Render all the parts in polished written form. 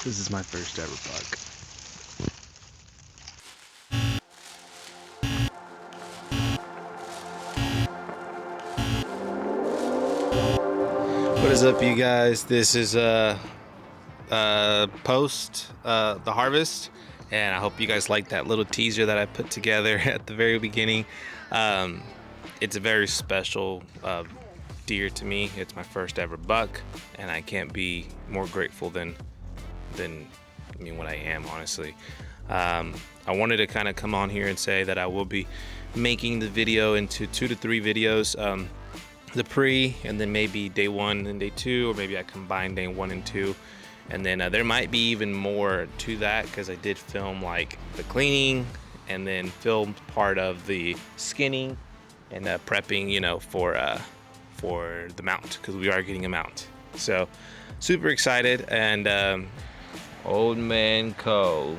This is my first ever buck. What is up, you guys? This is post the harvest, and I hope you guys like that little teaser that I put together at the very beginning. It's a very special deer to me. It's my first ever buck, and I can't be more grateful than what I am, honestly. I wanted to kind of come on here and say that I will be making the video into 2 to 3 videos. The pre, and then maybe day 1 and day 2, or maybe I combine day 1 and 2, and then there might be even more to that, because I did film like the cleaning and then filmed part of the skinning and prepping, you know, for the mount, because we are getting a mount. So super excited. And Old Man Co,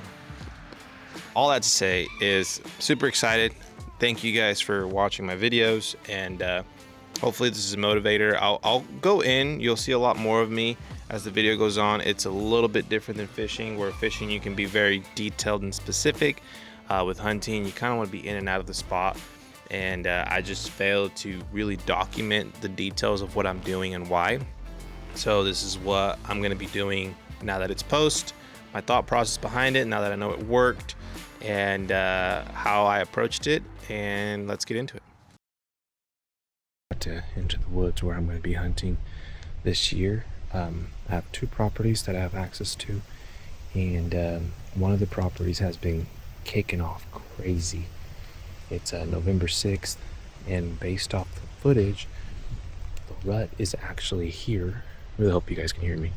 all that to say is super excited. Thank you guys for watching my videos, and hopefully this is a motivator. I'll go in, you'll see a lot more of me as the video goes on. It's a little bit different than fishing, where fishing you can be very detailed and specific. With hunting, you kind of want to be in and out of the spot, and I just failed to really document the details of what I'm doing and why. So this is what I'm going to be doing now that it's post, my thought process behind it, now that I know it worked, and how I approached it, and let's get into it. Into the woods where I'm going to be hunting this year. I have 2 properties that I have access to, and one of the properties has been kicking off crazy. It's November 6th, and based off the footage, the rut is actually here. I really hope you guys can hear me.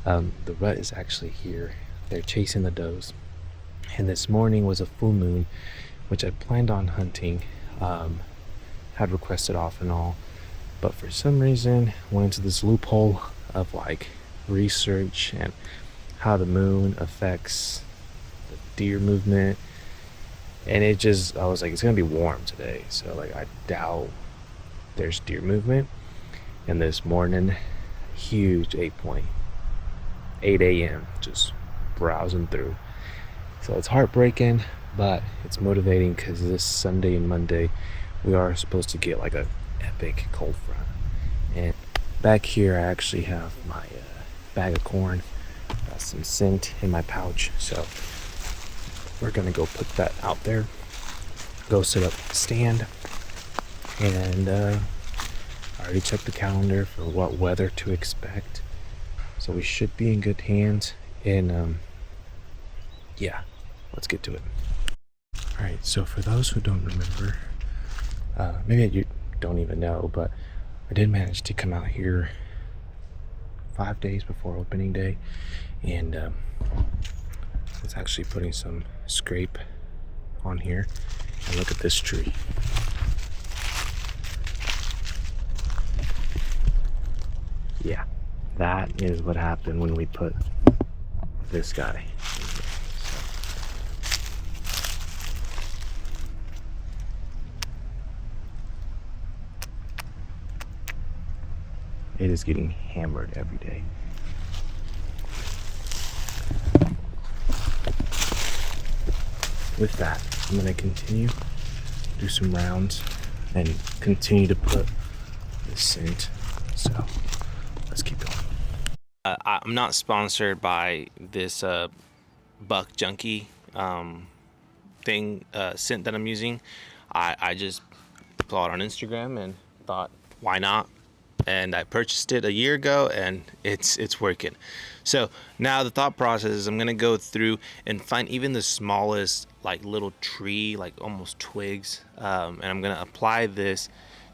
The rut is actually here. They're chasing the does, and this morning was a full moon, which I planned on hunting, had requested off and all, but for some reason went into this loophole of like research and how the moon affects the deer movement, and I was like, it's gonna be warm today, so like I doubt there's deer movement. And this morning, huge 8 a.m. just browsing through. So it's heartbreaking, but it's motivating, because this Sunday and Monday we are supposed to get like a epic cold front. And back here I actually have my bag of corn, got some scent in my pouch, so we're gonna go put that out there, go set up the stand, and I already checked the calendar for what weather to expect, so we should be in good hands. And yeah, let's get to it. Alright, so for those who don't remember, maybe you don't even know, but I did manage to come out here 5 days before opening day, and I was actually putting some scrape on here, and look at this tree. Yeah, that is what happened when we put this guy in here. It is getting hammered every day. With that, I'm going to continue, do some rounds, and continue to put the scent. So let's keep going. I'm not sponsored by this buck junkie scent that I'm using. I just saw it on Instagram and thought, why not? And I purchased it a year ago, and it's working. So now the thought process is I'm gonna go through and find even the smallest like little tree, like almost twigs, and I'm gonna apply this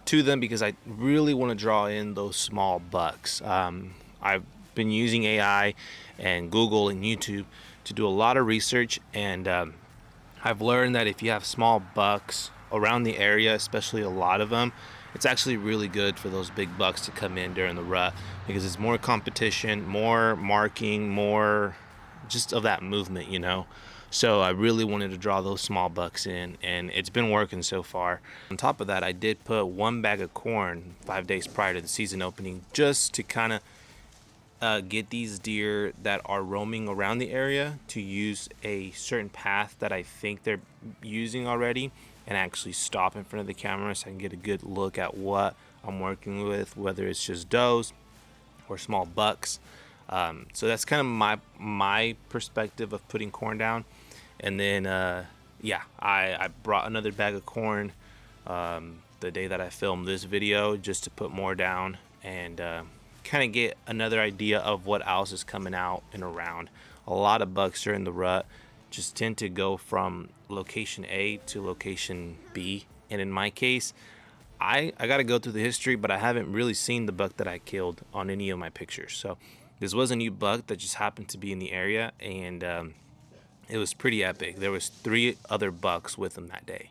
to them, because I really want to draw in those small bucks. I've been using AI and Google and YouTube to do a lot of research, and I've learned that if you have small bucks around the area, especially a lot of them, it's actually really good for those big bucks to come in during the rut, because it's more competition, more marking, more just of that movement, you know. So I really wanted to draw those small bucks in, and it's been working so far. On top of that, I did put 1 bag of corn 5 days prior to the season opening, just to kind of get these deer that are roaming around the area to use a certain path that I think they're using already, and actually stop in front of the camera so I can get a good look at what I'm working with, whether it's just does or small bucks. So that's kind of my perspective of putting corn down. And then yeah, I brought another bag of corn the day that I filmed this video, just to put more down and kind of get another idea of what else is coming out and around. A lot of bucks during the rut just tend to go from location A to location B, and in my case, I got to go through the history, but I haven't really seen the buck that I killed on any of my pictures. So this was a new buck that just happened to be in the area, and it was pretty epic. There was 3 other bucks with him that day.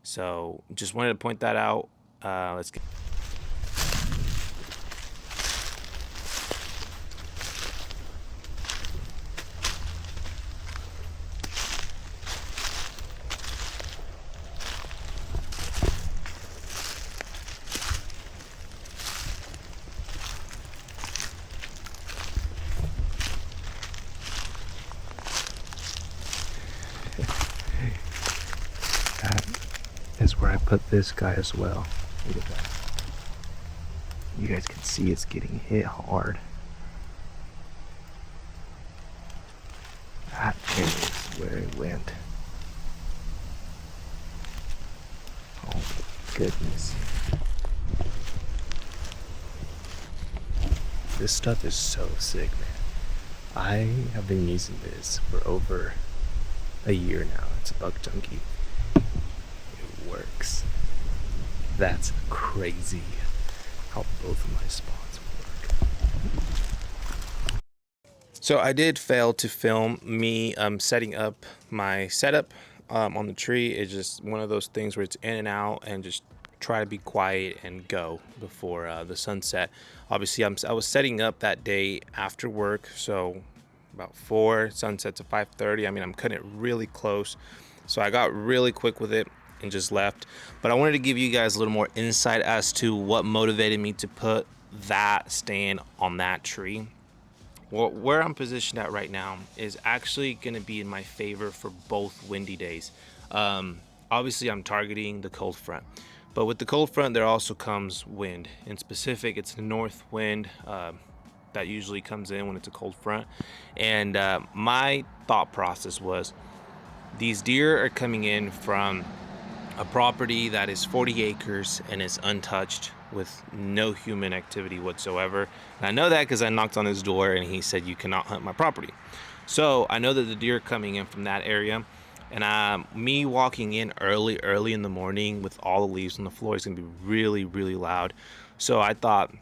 So just wanted to point that out. Let's get that is where I put this guy as well. Look at that. You guys can see it's getting hit hard. That is where it went. Oh goodness. This stuff is so sick, man. I have been using this for over a year now. It's a buck junkie. It works. That's crazy how both of my spots work. So I did fail to film me setting up my setup on the tree. It's just one of those things where it's in and out, and just try to be quiet and go before the sunset. Obviously, I was setting up that day after work, so about 4, sunset to 5:30. I mean, I'm cutting it really close, so I got really quick with it and just left. But I wanted to give you guys a little more insight as to what motivated me to put that stand on that tree. Well, where I'm positioned at right now is actually going to be in my favor for both windy days. Obviously, I'm targeting the cold front, but with the cold front there also comes wind. In specific, it's the north wind that usually comes in when it's a cold front. And my thought process was, these deer are coming in from a property that is 40 acres and is untouched with no human activity whatsoever. And I know that because I knocked on his door and he said, you cannot hunt my property. So I know that the deer are coming in from that area, and me walking in early in the morning with all the leaves on the floor is gonna be really, really loud. So I thought,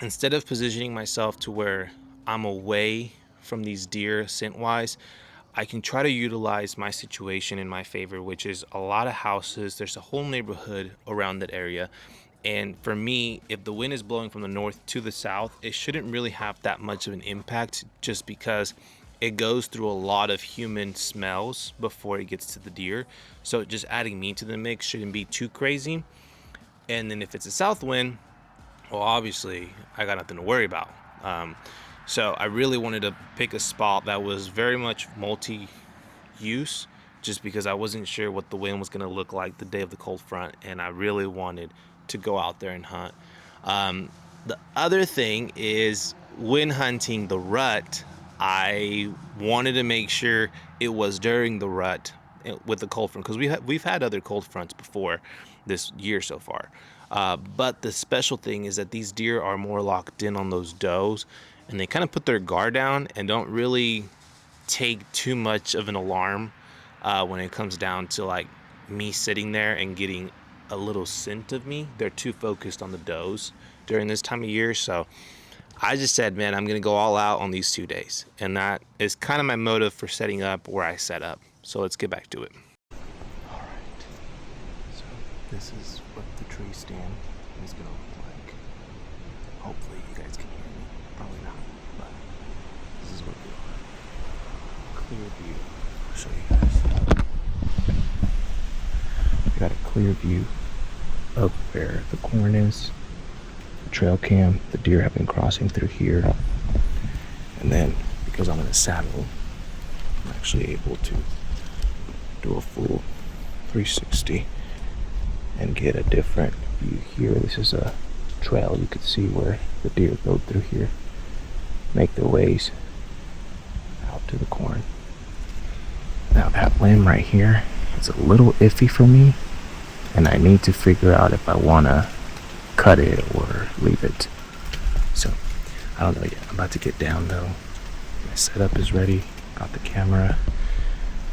instead of positioning myself to where I'm away from these deer scent wise, I can try to utilize my situation in my favor, which is a lot of houses. There's a whole neighborhood around that area. And for me, if the wind is blowing from the north to the south, it shouldn't really have that much of an impact, just because it goes through a lot of human smells before it gets to the deer. So just adding me to the mix shouldn't be too crazy. And then if it's a south wind, well, obviously I got nothing to worry about. So I really wanted to pick a spot that was very much multi-use, just because I wasn't sure what the wind was going to look like the day of the cold front, and I really wanted to go out there and hunt. The other thing is, when hunting the rut, I wanted to make sure it was during the rut with the cold front, because we've had other cold fronts before this year so far. But the special thing is that these deer are more locked in on those does, and they kind of put their guard down and don't really take too much of an alarm when it comes down to like me sitting there and getting a little scent of me. They're too focused on the does during this time of year. So I just said, man, I'm gonna go all out on these 2 days, and that is kind of my motive for setting up where I set up. So let's get back to it. All right, so this is what the tree stand is gonna look like. Hopefully you guys can hear me. Probably not, but this is what we are. Clear view. I'll show you guys. I got a clear view of where the corn is. The trail cam, the deer have been crossing through here. And then because I'm in a saddle, I'm actually able to do a full 360 and get a different view here. This is a trail. You can see where the deer go through here, make their ways out to the corn. Now that limb right here is a little iffy for me, and I need to figure out if I want to cut it or leave it. So I don't know yet. I'm about to get down though. My setup is ready. Got the camera,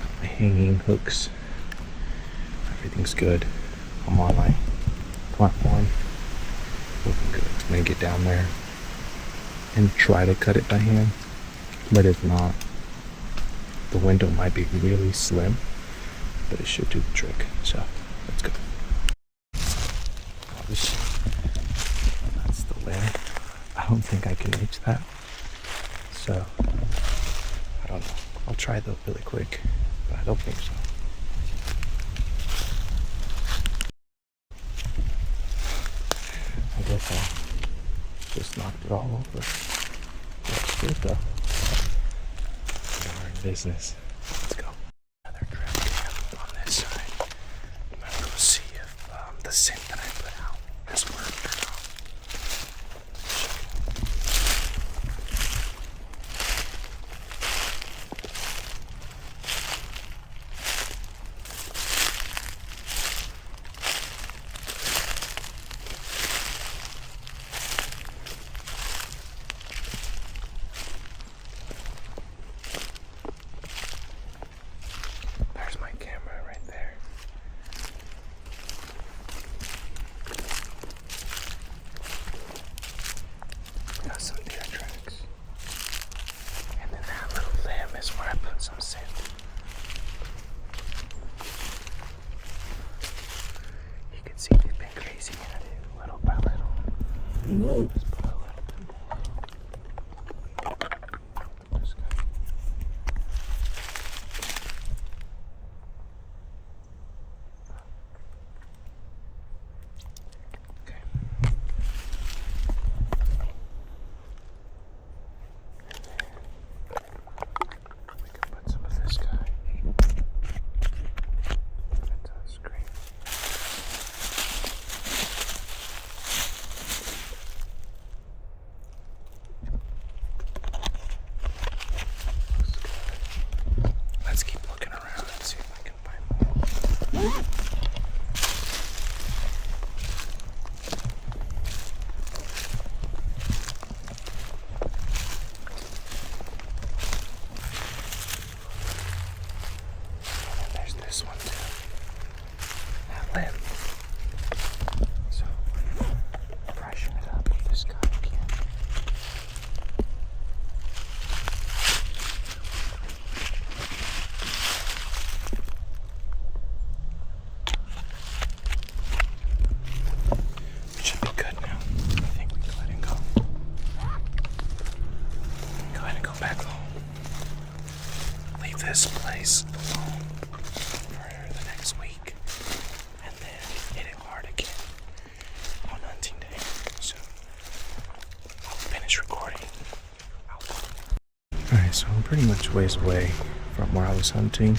got my hanging hooks. Everything's good. I'm on my platform. Looking good. I'm gonna get down there and try to cut it by hand. But if not, the window might be really slim, but it should do the trick. So let's go. Obviously, that's the limb. I don't think I can reach that. So I don't know. I'll try though really quick, but I don't think so. I guess I just knocked it all over. That's good though. We're in business. Let's go. Another trail cam on this side. I'm gonna go see if the scent that I put out has worked or not. There's my camera right there. Got some deer tracks. And then that little limb is where I put some scent. You can see they've been crazy at it little by little. Just put a little bit more. This guy. Okay. We can put some of this guy. That does great. Let's keep looking around and see if I can find more. And there's this one too. That limb. So freshen it up with this guy again. It should be good now. I think we can go ahead and go. Go ahead and go back home. Leave this place alone for the next week. And then hit it hard again on hunting day. So I'll finish recording. Alright, so I'm pretty much ways away from where I was hunting.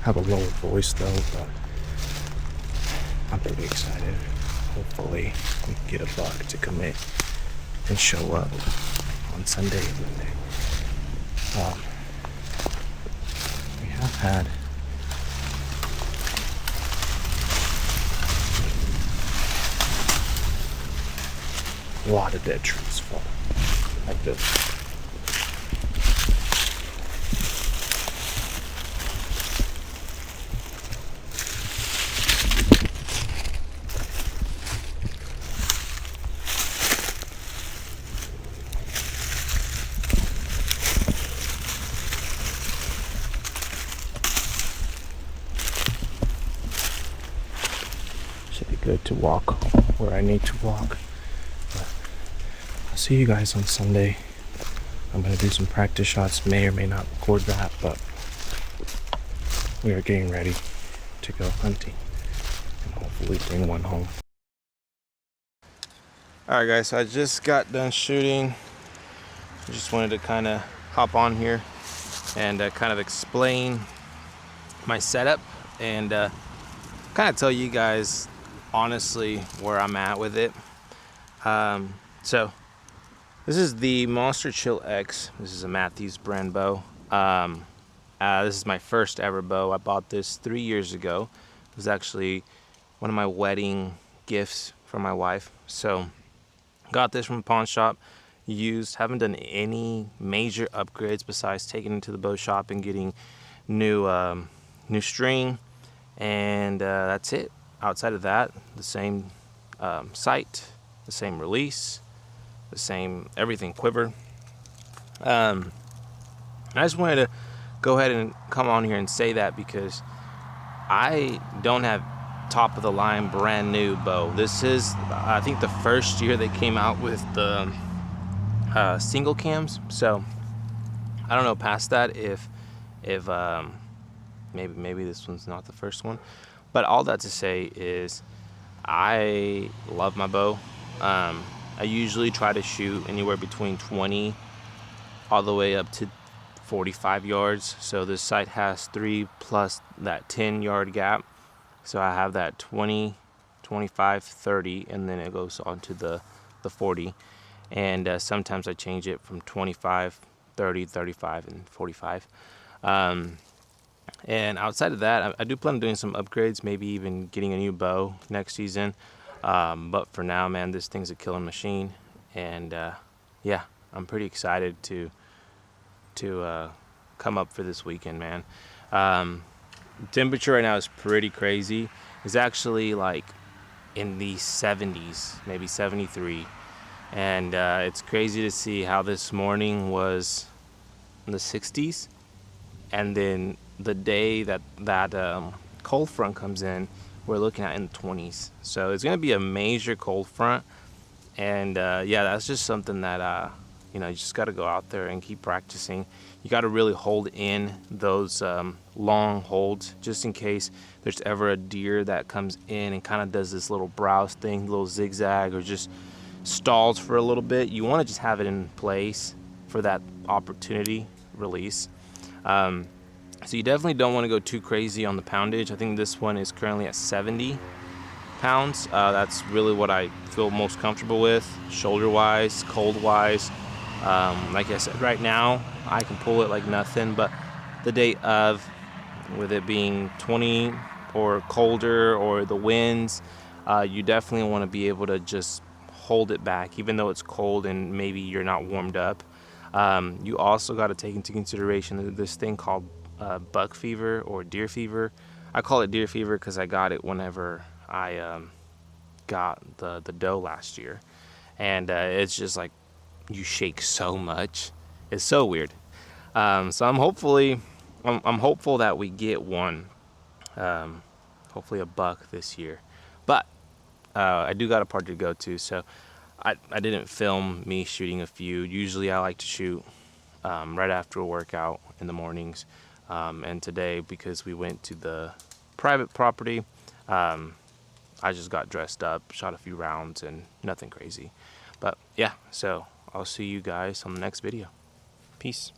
I have a lower voice though, but I'm pretty excited. Hopefully we can get a buck to commit and show up on Sunday and Monday. We have had a lot of dead trees fall like this. Should be good to walk where I need to walk. But I'll see you guys on Sunday. I'm gonna do some practice shots. May or may not record that, but we are getting ready to go hunting and hopefully bring one home. Alright guys, so I just got done shooting. Just wanted to kind of hop on here and kind of explain my setup and kind of tell you guys honestly where I'm at with it. So this is the Monster Chill X. This is a Matthews brand bow. This is my first ever bow. I bought this 3 years ago. It was actually one of my wedding gifts for my wife. So got this from a pawn shop, used, haven't done any major upgrades besides taking it to the bow shop and getting new string, and that's it. Outside of that, the same sight, the same release, the same everything, quiver. I just wanted to go ahead and come on here and say that because I don't have top of the line brand new bow. This is I think the first year they came out with the single cams, so I don't know past that if maybe this one's not the first one, but all that to say is I love my bow. I usually try to shoot anywhere between 20 all the way up to 45 yards. So this sight has 3 plus that 10-yard gap. So I have that 20, 25, 30, and then it goes on to the 40. And sometimes I change it from 25, 30, 35, and 45. And outside of that, I do plan on doing some upgrades, maybe even getting a new bow next season. But for now, man, this thing's a killing machine. And yeah, I'm pretty excited to come up for this weekend, man. Temperature right now is pretty crazy. It's actually like in the 70s, maybe 73. And it's crazy to see how this morning was in the 60s. And then the day that cold front comes in, we're looking at in the 20s. So it's going to be a major cold front. And yeah, that's just something that you just got to go out there and keep practicing. You got to really hold in those long holds just in case there's ever a deer that comes in and kind of does this little browse thing, little zigzag, or just stalls for a little bit. You want to just have it in place for that opportunity release. So you definitely don't want to go too crazy on the poundage. I think this one is currently at 70 pounds. That's really what I feel most comfortable with, shoulder wise, cold wise. Like I said, right now I can pull it like nothing, but the day of, with it being 20 or colder or the winds, you definitely want to be able to just hold it back even though it's cold and maybe you're not warmed up. You also got to take into consideration this thing called buck fever or deer fever. I call it deer fever because I got it whenever I got the doe last year, and it's just like you shake so much. It's so weird. So I'm hopeful that we get one, hopefully a buck this year. But I do got a party to go to, so I didn't film me shooting a few. Usually I like to shoot right after a workout in the mornings. And today, because we went to the private property, I just got dressed up, shot a few rounds, and nothing crazy. But yeah, so I'll see you guys on the next video. Peace.